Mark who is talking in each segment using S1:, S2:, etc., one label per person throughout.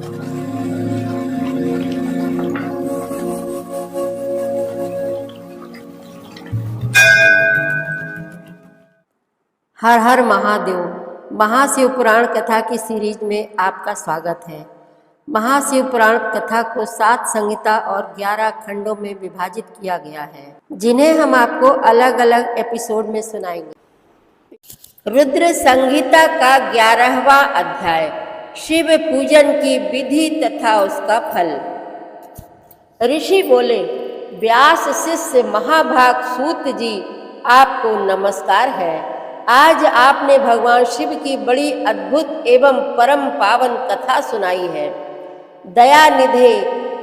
S1: हर हर महादेव। महाशिव पुराण कथा की सीरीज में आपका स्वागत है। महाशिव पुराण कथा को 7 संहिता और 11 खंडों में विभाजित किया गया है, जिन्हें हम आपको अलग अलग एपिसोड में सुनाएंगे। रुद्र संहिता का 11वां अध्याय, शिव पूजन की विधि तथा उसका फल। ऋषि बोले, व्यास शिष्य महाभाग सूत जी, आपको नमस्कार है। आज आपने भगवान शिव की बड़ी अद्भुत एवं परम पावन कथा सुनाई है। दयानिधे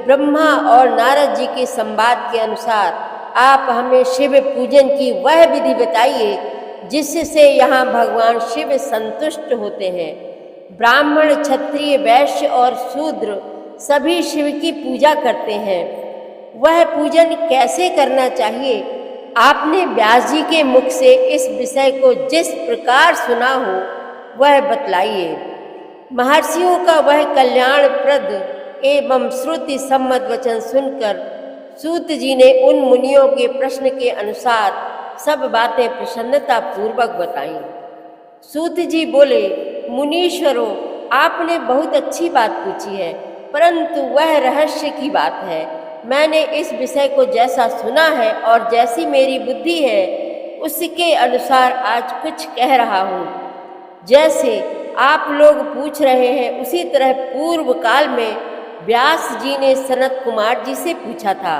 S1: ब्रह्मा और नारद जी के संवाद के अनुसार आप हमें शिव पूजन की वह विधि बताइए जिससे यहाँ भगवान शिव संतुष्ट होते हैं। ब्राह्मण, क्षत्रिय, वैश्य और शूद्र सभी शिव की पूजा करते हैं। वह पूजन कैसे करना चाहिए, आपने व्यास जी के मुख से इस विषय को जिस प्रकार सुना हो वह बतलाइए। महर्षियों का वह कल्याणप्रद एवं श्रुति सम्मत वचन सुनकर सूत जी ने उन मुनियों के प्रश्न के अनुसार सब बातें प्रसन्नता पूर्वक बताईं। सूत जी बोले, मुनीश्वरों, आपने बहुत अच्छी बात पूछी है, परंतु वह रहस्य की बात है। मैंने इस विषय को जैसा सुना है और जैसी मेरी बुद्धि है उसके अनुसार आज कुछ कह रहा हूँ। जैसे आप लोग पूछ रहे हैं उसी तरह पूर्व काल में व्यास जी ने सनत कुमार जी से पूछा था,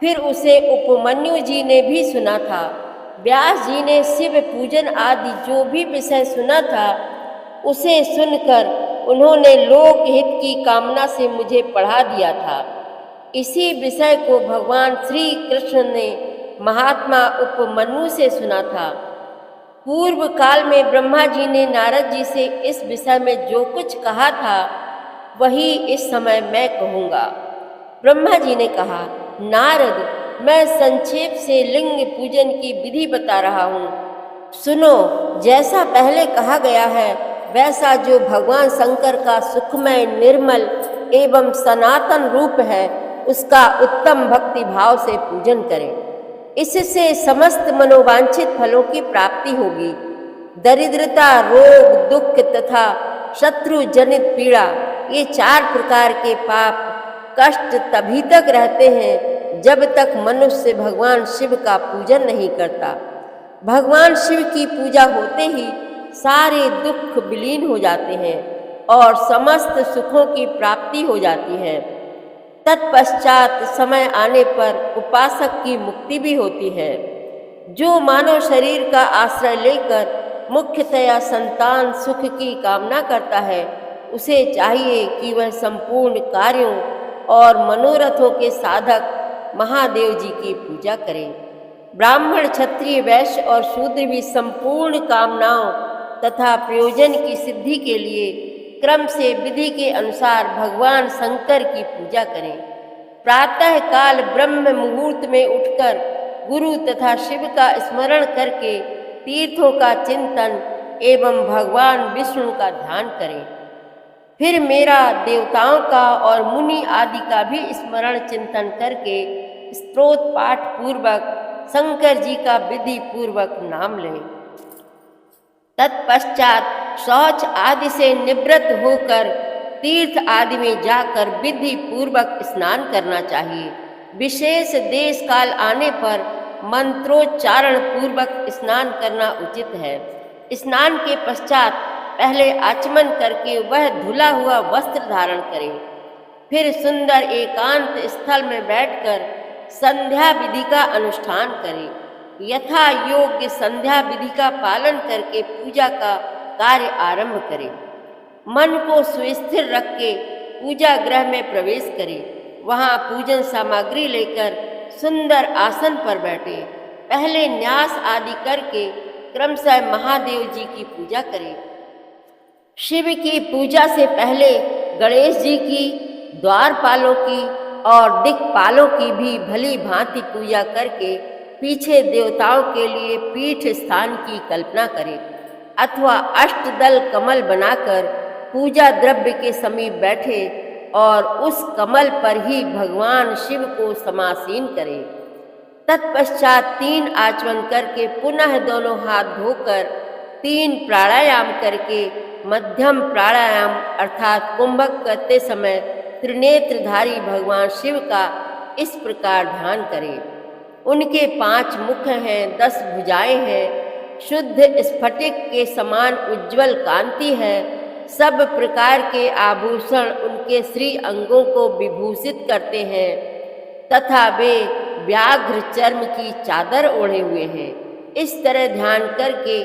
S1: फिर उसे उपमन्यु जी ने भी सुना था। व्यास जी ने शिव पूजन आदि जो भी विषय सुना था उसे सुनकर उन्होंने लोकहित की कामना से मुझे पढ़ा दिया था। इसी विषय को भगवान श्री कृष्ण ने महात्मा उपमन्यु से सुना था। पूर्व काल में ब्रह्मा जी ने नारद जी से इस विषय में जो कुछ कहा था वही इस समय मैं कहूँगा। ब्रह्मा जी ने कहा, नारद, मैं संक्षेप से लिंग पूजन की विधि बता रहा हूँ, सुनो। जैसा पहले कहा गया है वैसा जो भगवान शंकर का सुखमय, निर्मल एवं सनातन रूप है उसका उत्तम भक्ति भाव से पूजन करें। इससे समस्त मनोवांछित फलों की प्राप्ति होगी। दरिद्रता, रोग, दुख तथा शत्रु जनित पीड़ा, ये 4 प्रकार के पाप कष्ट तभी तक रहते हैं जब तक मनुष्य भगवान शिव का पूजन नहीं करता। भगवान शिव की पूजा होते ही सारे दुख विलीन हो जाते हैं और समस्त सुखों की प्राप्ति हो जाती है। तत्पश्चात समय आने पर उपासक की मुक्ति भी होती है। जो मानव शरीर का आश्रय लेकर मुख्यतया संतान सुख की कामना करता है उसे चाहिए कि वह संपूर्ण कार्यों और मनोरथों के साधक महादेव जी की पूजा करे। ब्राह्मण, क्षत्रिय, वैश्य और शूद्र भी संपूर्ण कामनाओं तथा प्रयोजन की सिद्धि के लिए क्रम से विधि के अनुसार भगवान शंकर की पूजा करें। प्रातः काल ब्रह्म मुहूर्त में उठकर गुरु तथा शिव का स्मरण करके तीर्थों का चिंतन एवं भगवान विष्णु का ध्यान करें। फिर मेरा, देवताओं का और मुनि आदि का भी स्मरण चिंतन करके स्तोत्र पाठ पूर्वक शंकर जी का विधि पूर्वक नाम लें। तत्पश्चात शौच आदि से निवृत्त होकर तीर्थ आदि में जाकर विधि पूर्वक स्नान करना चाहिए। विशेष देश काल आने पर मंत्रोच्चारण पूर्वक स्नान करना उचित है। स्नान के पश्चात पहले आचमन करके वह धुला हुआ वस्त्र धारण करें। फिर सुंदर एकांत स्थल में बैठकर संध्या विधि का अनुष्ठान करें। यथा योग्य संध्या विधि का पालन करके पूजा का कार्य आरंभ करें। मन को सुस्थिर रख के पूजा गृह में प्रवेश करें। वहाँ पूजन सामग्री लेकर सुंदर आसन पर बैठे। पहले न्यास आदि करके क्रमशः महादेव जी की पूजा करें। शिव की पूजा से पहले गणेश जी की, द्वारपालों की और दिक्पालों की भी भली भांति पूजा करके पीछे देवताओं के लिए पीठ स्थान की कल्पना करें अथवा अष्टदल कमल बनाकर पूजा द्रव्य के समीप बैठे और उस कमल पर ही भगवान शिव को समासीन करें। तत्पश्चात 3 आचमन करके पुनः दोनों हाथ धोकर 3 प्राणायाम करके मध्यम प्राणायाम अर्थात कुंभक करते समय त्रिनेत्रधारी भगवान शिव का इस प्रकार ध्यान करें। उनके 5 मुख हैं, 10 भुजाएं हैं, शुद्ध स्फटिक के समान उज्ज्वल कांति है। सब प्रकार के आभूषण उनके श्री अंगों को विभूषित करते हैं तथा वे व्याघ्र चर्म की चादर ओढ़े हुए हैं। इस तरह ध्यान करके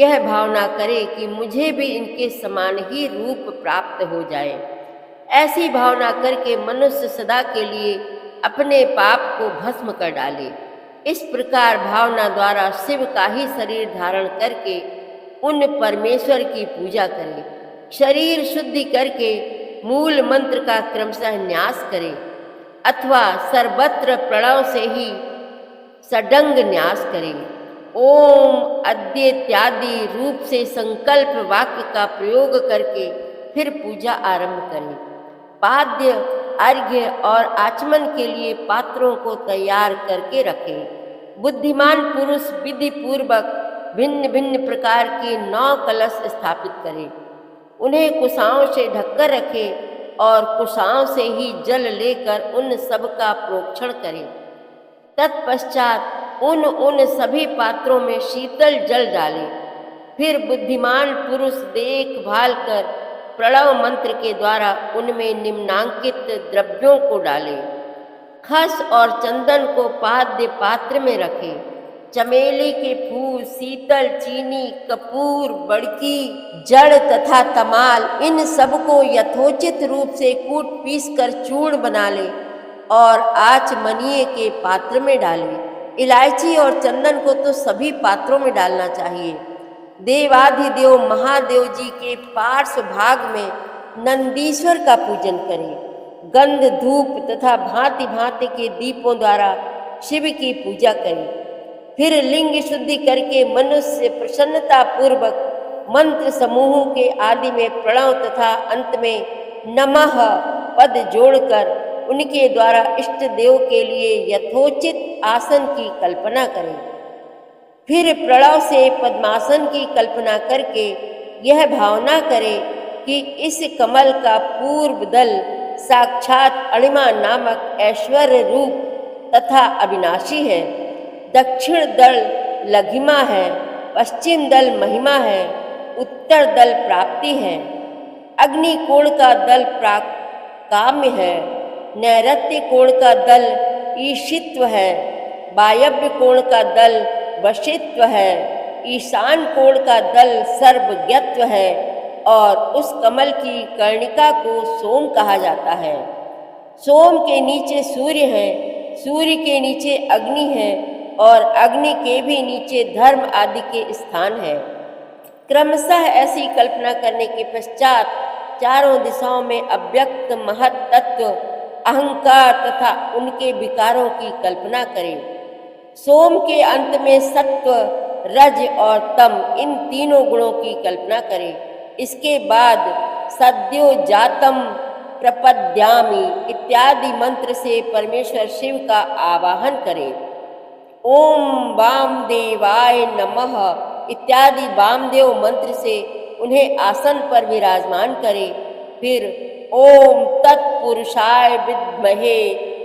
S1: यह भावना करे कि मुझे भी इनके समान ही रूप प्राप्त हो जाए। ऐसी भावना करके मनुष्य सदा के लिए अपने पाप को भस्म कर डाले। इस प्रकार भावना द्वारा शिव का ही शरीर धारण करके उन परमेश्वर की पूजा करें। शरीर शुद्धि करके मूल मंत्र का क्रमशः न्यास करें अथवा सर्वत्र प्रणव से ही सडंग न्यास करें। ओम अद्य इत्यादि रूप से संकल्प वाक्य का प्रयोग करके फिर पूजा आरंभ करें। पाद्य, अर्घ्य और आचमन के लिए पात्रों को तैयार करके रखें। बुद्धिमान पुरुष विधि पूर्वक भिन्न भिन्न प्रकार के 9 कलश स्थापित करें। उन्हें कुशाओं से ढककर रखें और कुशाओं से ही जल लेकर उन सब का प्रोक्षण करें। तत्पश्चात उन सभी पात्रों में शीतल जल डालें। फिर बुद्धिमान पुरुष देखभाल कर प्रणव मंत्र के द्वारा उनमें निम्नांकित द्रव्यों को डालें। खस और चंदन को पाद्य पात्र में रखें। चमेली के फूल, शीतल, चीनी, कपूर, बड़की, जड़ तथा तमाल इन सबको यथोचित रूप से कूट पीस कर चूर्ण बना लें और आचमनीय के पात्र में डालें। इलायची और चंदन को तो सभी पात्रों में डालना चाहिए। देवाधिदेव महादेव जी के पार्श्व भाग में नंदीश्वर का पूजन करें। गंध, धूप तथा भांति भांति के दीपों द्वारा शिव की पूजा करें। फिर लिंग शुद्धि करके मनुष्य प्रसन्नता पूर्वक मंत्र समूहों के आदि में प्रणव तथा अंत में नमः पद जोड़कर उनके द्वारा इष्ट देव के लिए यथोचित आसन की कल्पना करें। फिर प्रणव से पद्मासन की कल्पना करके यह भावना करें कि इस कमल का पूर्व दल साक्षात अणिमा नामक ऐश्वर्य रूप तथा अविनाशी है, दक्षिण दल लघिमा है, पश्चिम दल महिमा है, उत्तर दल प्राप्ति है, अग्नि कोण का दल काम्य है, नैऋत्य कोण का दल ईशित्व है, वायव्य कोण का दल वशित्व है, ईशान कोण का दल सर्वज्ञत्व है और उस कमल की कर्णिका को सोम कहा जाता है। सोम के नीचे सूर्य है, सूर्य के नीचे अग्नि है और अग्नि के भी नीचे धर्म आदि के स्थान है। क्रमशः ऐसी कल्पना करने के पश्चात चारों दिशाओं में अव्यक्त महत तत्व अहंकार तथा उनके विकारों की कल्पना करें। सोम के अंत में सत्व, रज और तम इन तीनों गुणों की कल्पना करें। इसके बाद सद्यो जातम प्रपद्यामि इत्यादि मंत्र से परमेश्वर शिव का आवाहन करें। ओम वामदेवाय नमः इत्यादि वामदेव मंत्र से उन्हें आसन पर विराजमान करें। फिर ओम तत्पुरुषाय विद्महे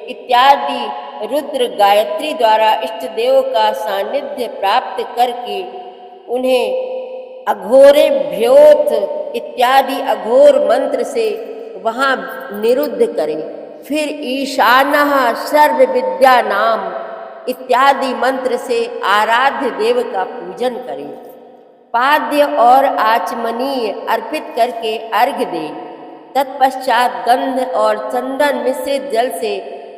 S1: इत्यादि रुद्र गायत्री द्वारा इष्ट देव का सानिध्य प्राप्त करके उन्हें अघोरेभ्योथ इत्यादि अघोर मंत्र से वहाँ निरुद्ध करें। फिर ईशानः सर्व विद्या नाम इत्यादि मंत्र से आराध्य देव का पूजन करें। पाद्य और आचमनीय अर्पित करके अर्घ्य दें। तत्पश्चात गंध और चंदन मिश्रित जल से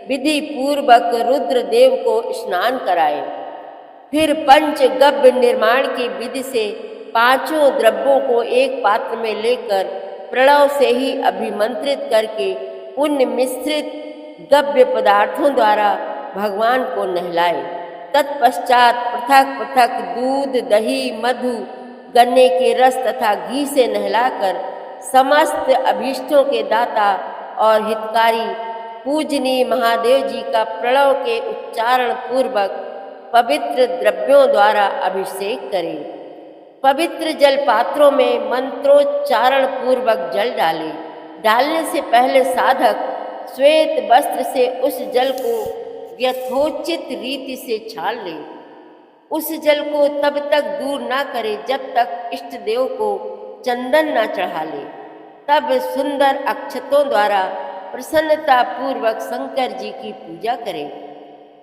S1: विधि पूर्वक रुद्र देव को स्नान कराएं। फिर पंचगव्य निर्माण की विधि से 5 द्रव्यों को एक पात्र में लेकर प्रणव से ही अभिमंत्रित करके उन मिश्रित गव्य पदार्थों द्वारा भगवान को नहलाए। तत्पश्चात पृथक पृथक दूध, दही, मधु, गन्ने के रस तथा घी से नहलाकर समस्त अभीष्टों के दाता और हितकारी पूजनीय महादेव जी का प्रणव के उच्चारण पूर्वक पवित्र द्रव्यों द्वारा अभिषेक करें। पवित्र जल पात्रों में मंत्रोच्चारण पूर्वक जल डालें। डालने से पहले साधक श्वेत वस्त्र से उस जल को यथोचित रीति से छान ले। उस जल को तब तक दूर ना करे जब तक इष्ट देव को चंदन न चढ़ा ले। तब सुंदर अक्षतों द्वारा प्रसन्नता पूर्वक शंकर जी की पूजा करें।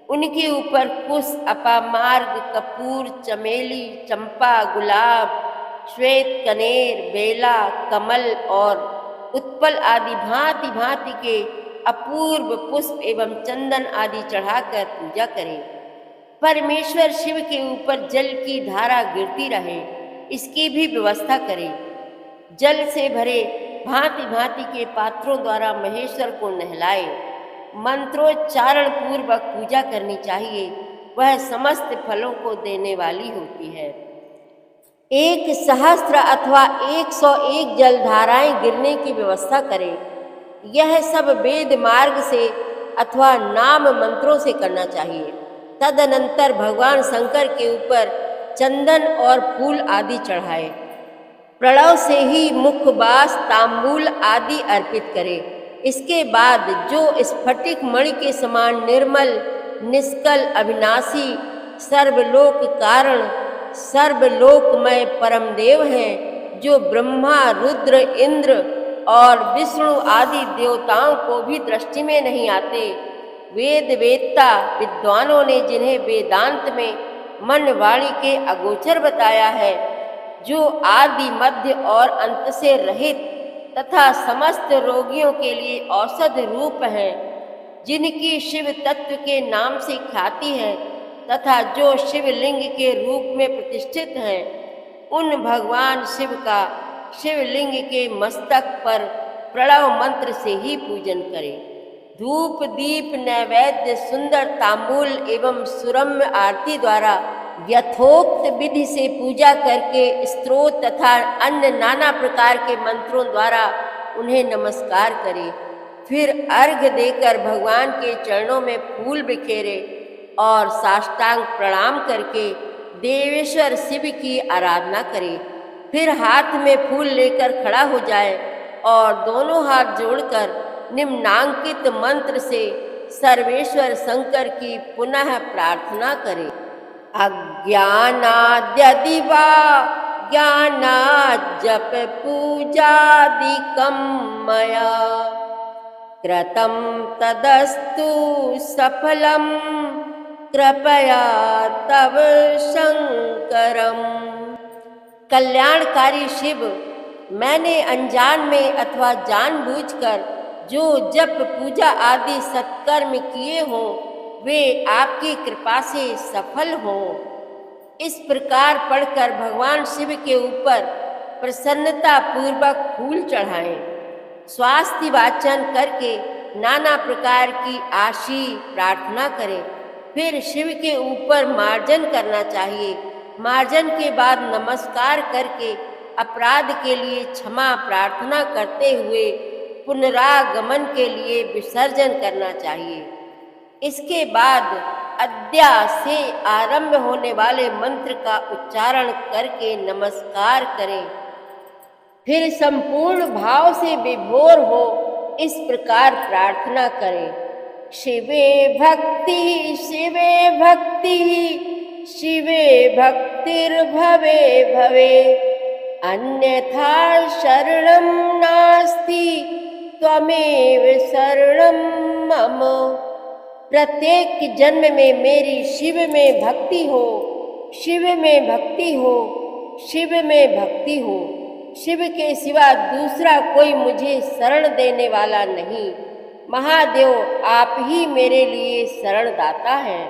S1: उनके ऊपर कुश, अपामार्ग, कपूर, चमेली, चंपा, गुलाब, श्वेत कनेर, बेला, कमल और उत्पल आदि भांति भांति के अपूर्व पुष्प एवं चंदन आदि चढ़ाकर पूजा करें। परमेश्वर शिव के ऊपर जल की धारा गिरती रहे, इसकी भी व्यवस्था करें। जल से भरे भांति भांति के पात्रों द्वारा महेश्वर को नहलाए। मंत्रोच्चारण पूर्वक पूजा करनी चाहिए, वह समस्त फलों को देने वाली होती है। 1,000 अथवा 101 जलधाराएं गिरने की व्यवस्था करें। यह सब वेद मार्ग से अथवा नाम मंत्रों से करना चाहिए। तदनंतर भगवान शंकर के ऊपर चंदन और फूल आदि चढ़ाए। प्रणव से ही मुखबास, तांबूल आदि अर्पित करें। इसके बाद जो स्फटिक मणि के समान निर्मल, निष्कल, अविनाशी, सर्वलोक कारण, सर्वलोकमय परम देव हैं, जो ब्रह्मा, रुद्र, इंद्र और विष्णु आदि देवताओं को भी दृष्टि में नहीं आते, वेद वेत्ता विद्वानों ने जिन्हें वेदांत में मन वाणी के अगोचर बताया है, जो आदि मध्य और अंत से रहित तथा समस्त रोगियों के लिए औषध रूप हैं, जिनकी शिव तत्व के नाम से ख्याति है तथा जो शिवलिंग के रूप में प्रतिष्ठित हैं, उन भगवान शिव का शिवलिंग के मस्तक पर प्रणव मंत्र से ही पूजन करें। धूप, दीप, नैवेद्य, सुंदर तांबूल एवं सुरम्य आरती द्वारा यथोक्त विधि से पूजा करके स्तोत्र तथा अन्य नाना प्रकार के मंत्रों द्वारा उन्हें नमस्कार करें। फिर अर्घ्य देकर भगवान के चरणों में फूल बिखेरे और साष्टांग प्रणाम करके देवेश्वर शिव की आराधना करें। फिर हाथ में फूल लेकर खड़ा हो जाए और दोनों हाथ जोड़कर निम्नांकित मंत्र से सर्वेश्वर शंकर की पुनः प्रार्थना करें। अज्ञानाद्यदिवा ज्ञानात् जप पूजादिकं मया कृतं तदस्तु सफलं कृपया तव शंकरम। कल्याणकारी शिव, मैंने अनजान में अथवा जानबूझकर जो जप पूजा आदि सत्कर्म किए हों, वे आपकी कृपा से सफल हों। इस प्रकार पढ़कर भगवान शिव के ऊपर प्रसन्नता पूर्वक फूल चढ़ाएं। स्वास्थ्य वाचन करके नाना प्रकार की आशी प्रार्थना करें। फिर शिव के ऊपर मार्जन करना चाहिए। मार्जन के बाद नमस्कार करके अपराध के लिए क्षमा प्रार्थना करते हुए पुनरागमन के लिए विसर्जन करना चाहिए। इसके बाद अद्या से आरंभ होने वाले मंत्र का उच्चारण करके नमस्कार करें। फिर संपूर्ण भाव से विभोर हो इस प्रकार प्रार्थना करें। शिवे भक्ति, शिवे भक्ति, शिवे भक्तिर्भवे भवे, अन्यथा शरणं नास्ति त्वमेव शरणं मम। प्रत्येक जन्म में मेरी शिव में भक्ति हो, शिव में भक्ति हो, शिव में भक्ति हो। शिव के सिवा दूसरा कोई मुझे शरण देने वाला नहीं। महादेव, आप ही मेरे लिए शरणदाता हैं।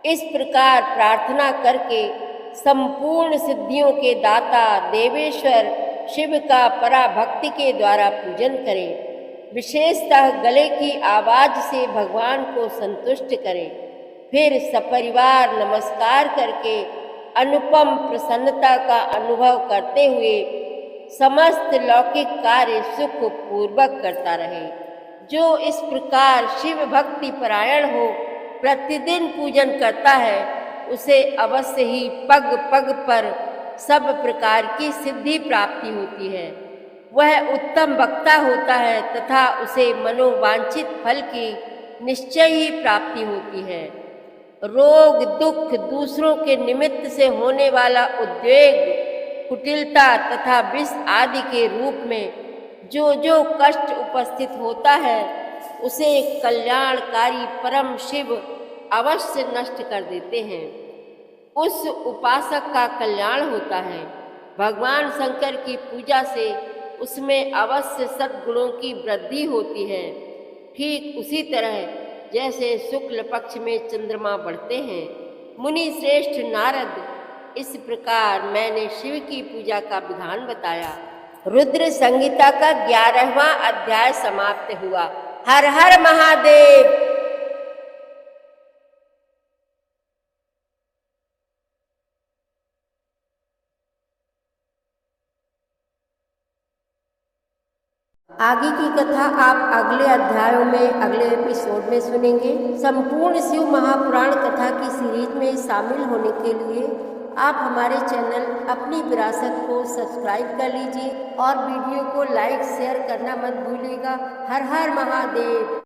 S1: इस प्रकार प्रार्थना करके संपूर्ण सिद्धियों के दाता देवेश्वर शिव का पराभक्ति के द्वारा पूजन करें। विशेषतः गले की आवाज से भगवान को संतुष्ट करें। फिर सपरिवार नमस्कार करके अनुपम प्रसन्नता का अनुभव करते हुए समस्त लौकिक कार्य सुख पूर्वक करता रहे। जो इस प्रकार शिव भक्ति परायण हो प्रतिदिन पूजन करता है, उसे अवश्य ही पग पग पर सब प्रकार की सिद्धि प्राप्ति होती है। वह उत्तम वक्ता होता है तथा उसे मनोवांछित फल की निश्चय ही प्राप्ति होती है। रोग दुख दूसरों के निमित्त से होने वाला उद्वेग, कुटिलता तथा विष आदि के रूप में जो जो कष्ट उपस्थित होता है, उसे कल्याणकारी परम शिव अवश्य नष्ट कर देते हैं। उस उपासक का कल्याण होता है। भगवान शंकर की पूजा से उसमें अवश्य सद्गुणों की वृद्धि होती है। ठीक उसी तरह जैसे शुक्ल पक्ष में चंद्रमा बढ़ते हैं। मुनि श्रेष्ठ नारद, इस प्रकार मैंने शिव की पूजा का विधान बताया। रुद्र संहिता का 11वां अध्याय समाप्त हुआ। हर हर महादेव। आगे की कथा आप अगले अध्यायों में, अगले एपिसोड में सुनेंगे। संपूर्ण शिव महापुराण कथा की सीरीज में शामिल होने के लिए आप हमारे चैनल अपनी विरासत को सब्सक्राइब कर लीजिए और वीडियो को लाइक शेयर करना मत भूलिएगा। हर हर महादेव।